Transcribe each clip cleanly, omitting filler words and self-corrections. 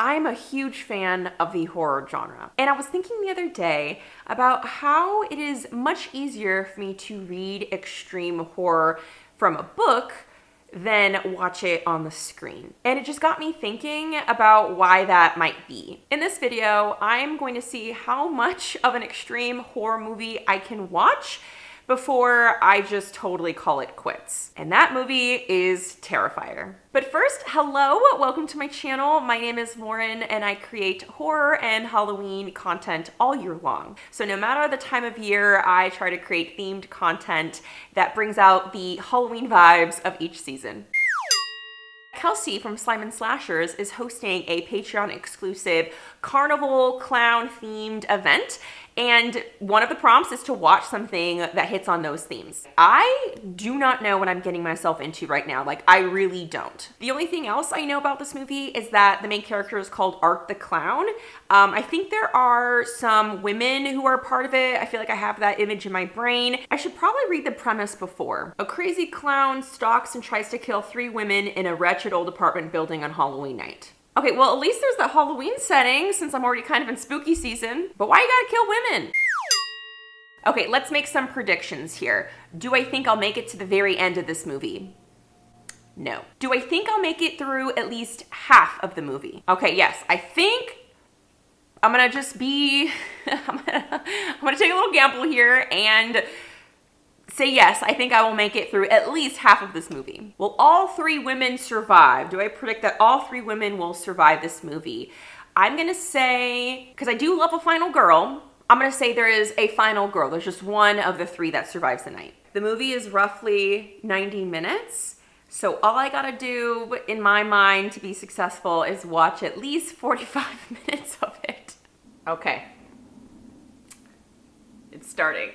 I'm a huge fan of the horror genre. And I was thinking the other day about how it is much easier for me to read extreme horror from a book than watch it on the screen. And it just got me thinking about why that might be. In this video, I'm going to see how much of an extreme horror movie I can watch before I just totally call it quits. And that movie is Terrifier. But first, hello, welcome to my channel. My name is Lauren and I create horror and Halloween content all year long. So no matter the time of year, I try to create themed content that brings out the Halloween vibes of each season. Kelsey from Slime and Slashers is hosting a Patreon exclusive carnival clown themed event. And one of the prompts is to watch something that hits on those themes. I do not know what I'm getting myself into right now. Like, I really don't. The only thing else I know about this movie is that the main character is called Art the Clown. I think there are some women who are part of it. I feel like I have that image in my brain. I should probably read the premise before. A crazy clown stalks and tries to kill 3 women in a wretched old apartment building on Halloween night. Okay, well, at least there's the Halloween setting since I'm already kind of in spooky season. But why you gotta kill women? Okay, let's make some predictions here. Do I think I'll make it to the very end of this movie? No. Do I think I'll make it through at least half of the movie? Okay, yes, I think I'm gonna just be, I'm gonna take a little gamble here and say yes, I think I will make it through at least half of this movie. Will all 3 women survive? Do I predict that all 3 women will survive this movie? I'm gonna say, because I do love a final girl, I'm gonna say there is a final girl. There's just one of the 3 that survives the night. The movie is roughly 90 minutes. So all I gotta do in my mind to be successful is watch at least 45 minutes of it. Okay. It's starting.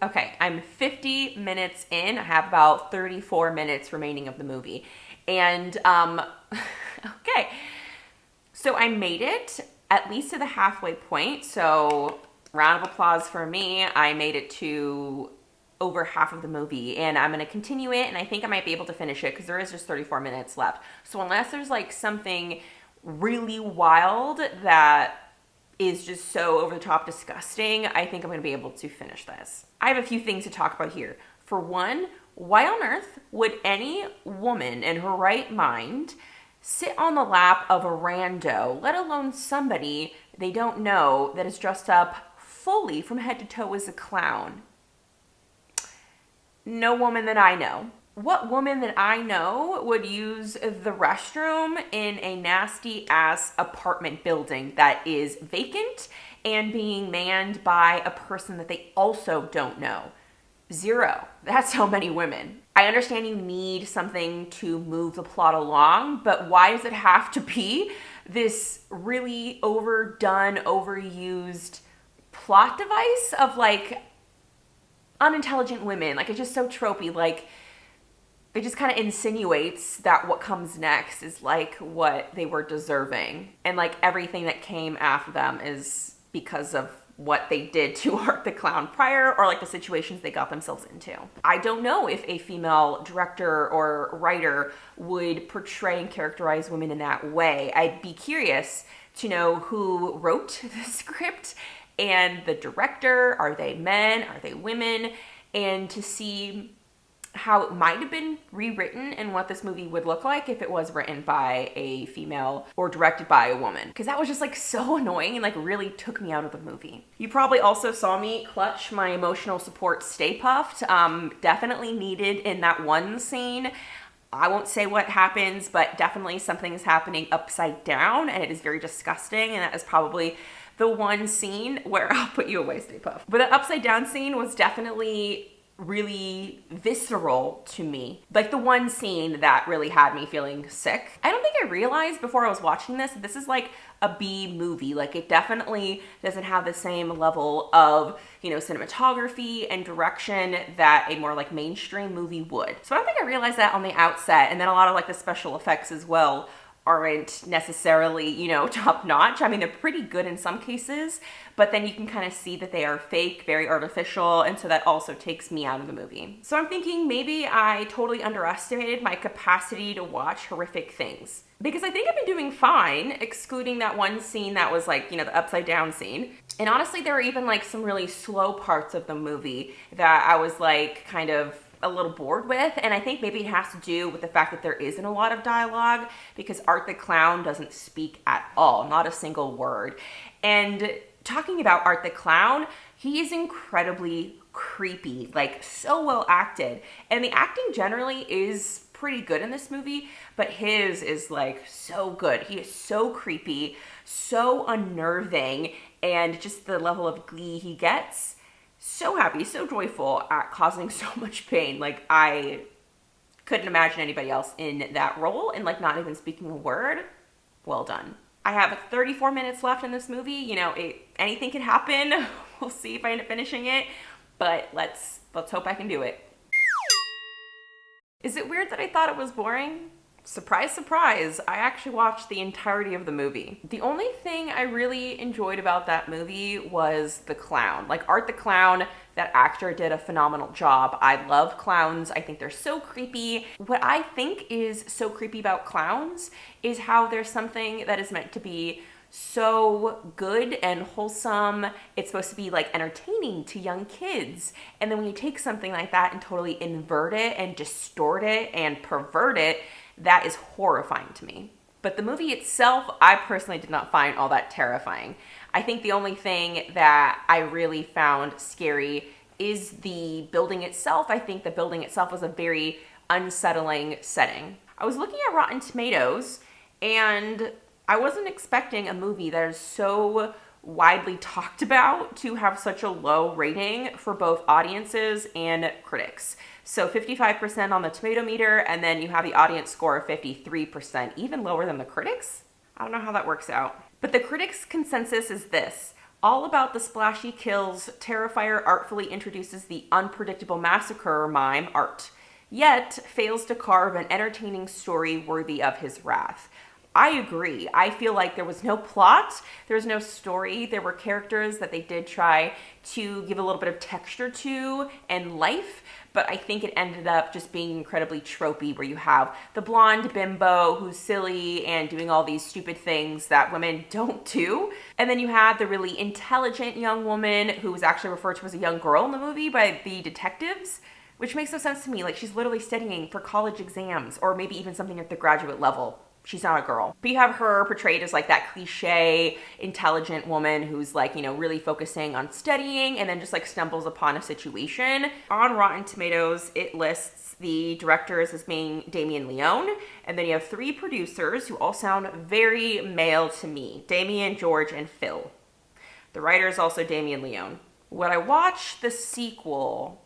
Okay, I'm 50 minutes in. I have about 34 minutes remaining of the movie. And, okay. So I made it at least to the halfway point. So round of applause for me. I made it to over half of the movie and I'm gonna continue it and I think I might be able to finish it because there is just 34 minutes left. So unless there's like something really wild that is just so over the top disgusting, I think I'm gonna be able to finish this. I have a few things to talk about here. For one, why on earth would any woman in her right mind sit on the lap of a rando, let alone somebody they don't know that is dressed up fully from head to toe as a clown? No woman that I know. What woman that I know would use the restroom in a nasty ass apartment building that is vacant and being manned by a person that they also don't know? 0. That's how many women. I understand you need something to move the plot along, but why does it have to be this really overdone, overused plot device of like unintelligent women? Like, it's just so tropey. Like, it just kind of insinuates that what comes next is like what they were deserving. And like everything that came after them is because of what they did to Art the Clown prior or like the situations they got themselves into. I don't know if a female director or writer would portray and characterize women in that way. I'd be curious to know who wrote the script and the director. Are they men? Are they women? And to see how it might have been rewritten and what this movie would look like if it was written by a female or directed by a woman. Because that was just like so annoying and like really took me out of the movie. You probably also saw me clutch my emotional support Stay Puffed. Definitely needed in that one scene. I won't say what happens, but definitely something is happening upside down and it is very disgusting, and that is probably the one scene where I'll put you away, Stay Puffed. But the upside down scene was definitely really visceral to me. Like the one scene that really had me feeling sick. I don't think I realized before I was watching this is like a B movie. Like it definitely doesn't have the same level of, cinematography and direction that a more like mainstream movie would. So I don't think I realized that on the outset. And then a lot of like the special effects as well aren't necessarily, top notch. I mean, they're pretty good in some cases, but then you can kind of see that they are fake, very artificial, and so that also takes me out of the movie. So I'm thinking maybe I totally underestimated my capacity to watch horrific things. Because I think I've been doing fine, excluding that one scene that was like, the upside down scene. And honestly, there were even like some really slow parts of the movie that I was like kind of a little bored with, and I think maybe it has to do with the fact that there isn't a lot of dialogue because Art the Clown doesn't speak at all, not a single word. And talking about Art the Clown, he is incredibly creepy, like so well acted, and the acting generally is pretty good in this movie, but his is like so good. He is so creepy, so unnerving, and just the level of glee he gets, so happy, so joyful at causing so much pain. Like I couldn't imagine anybody else in that role and like not even speaking a word. Well done. I have 34 minutes left in this movie. Anything can happen. We'll see if I end up finishing it, but let's hope I can do it. Is it weird that I thought it was boring? Surprise, surprise, I actually watched the entirety of the movie. The only thing I really enjoyed about that movie was the clown. Like Art the Clown, that actor did a phenomenal job. I love clowns. I think they're so creepy. What I think is so creepy about clowns is how there's something that is meant to be so good and wholesome. It's supposed to be like entertaining to young kids. And then when you take something like that and totally invert it and distort it and pervert it, that is horrifying to me. But the movie itself, I personally did not find all that terrifying. I think the only thing that I really found scary is the building itself. I think the building itself was a very unsettling setting. I was looking at Rotten Tomatoes, and I wasn't expecting a movie that is so widely talked about to have such a low rating for both audiences and critics. So 55% on the tomato meter, and then you have the audience score of 53%, even lower than the critics. I don't know how that works out. But the critics' consensus is this: all about the splashy kills, Terrifier artfully introduces the unpredictable massacre mime Art, yet fails to carve an entertaining story worthy of his wrath. I agree. I feel like there was no plot, there was no story, there were characters that they did try to give a little bit of texture to and life, but I think it ended up just being incredibly tropey, where you have the blonde bimbo who's silly and doing all these stupid things that women don't do. And then you had the really intelligent young woman who was actually referred to as a young girl in the movie by the detectives, which makes no sense to me. Like, she's literally studying for college exams, or maybe even something at the graduate level. She's not a girl. But you have her portrayed as like that cliche, intelligent woman who's like, really focusing on studying and then just like stumbles upon a situation. On Rotten Tomatoes, it lists the directors as being Damien Leone. And then you have 3 producers who all sound very male to me: Damien, George, and Phil. The writer is also Damien Leone. Would I watch the sequel?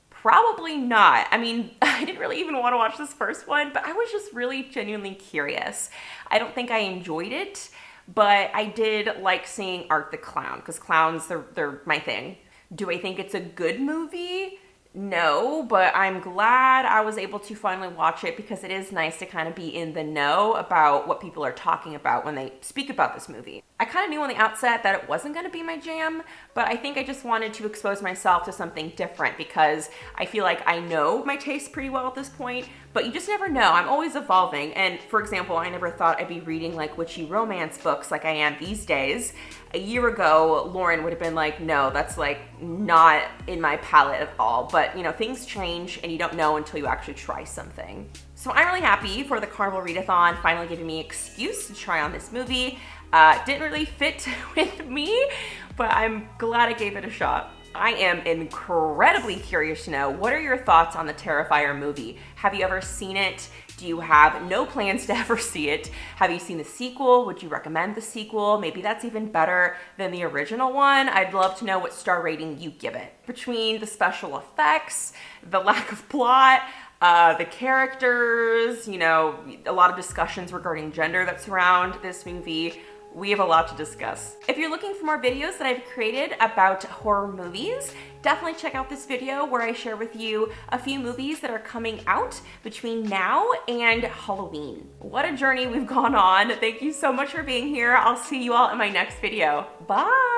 Probably not. I mean, I didn't really even want to watch this first one, but I was just really genuinely curious. I don't think I enjoyed it, but I did like seeing Art the Clown, because clowns, they're my thing. Do I think it's a good movie? No, but I'm glad I was able to finally watch it, because it is nice to kind of be in the know about what people are talking about when they speak about this movie. I kind of knew on the outset that it wasn't going to be my jam, but I think I just wanted to expose myself to something different, because I feel like I know my taste pretty well at this point, but you just never know. I'm always evolving. And for example, I never thought I'd be reading like witchy romance books like I am these days. A year ago, Lauren would have been like, no, that's like not in my palette at all. But things change, and you don't know until you actually try something. So I'm really happy for the Carnival Readathon finally giving me an excuse to try on this movie. Didn't really fit with me, but I'm glad I gave it a shot. I am incredibly curious to know, what are your thoughts on the Terrifier movie? Have you ever seen it? Do you have no plans to ever see it? Have you seen the sequel? Would you recommend the sequel? Maybe that's even better than the original one. I'd love to know what star rating you give it. Between the special effects, the lack of plot, the characters, you know, a lot of discussions regarding gender that surround this movie. We have a lot to discuss. If you're looking for more videos that I've created about horror movies, definitely check out this video where I share with you a few movies that are coming out between now and Halloween. What a journey we've gone on. Thank you so much for being here. I'll see you all in my next video. Bye.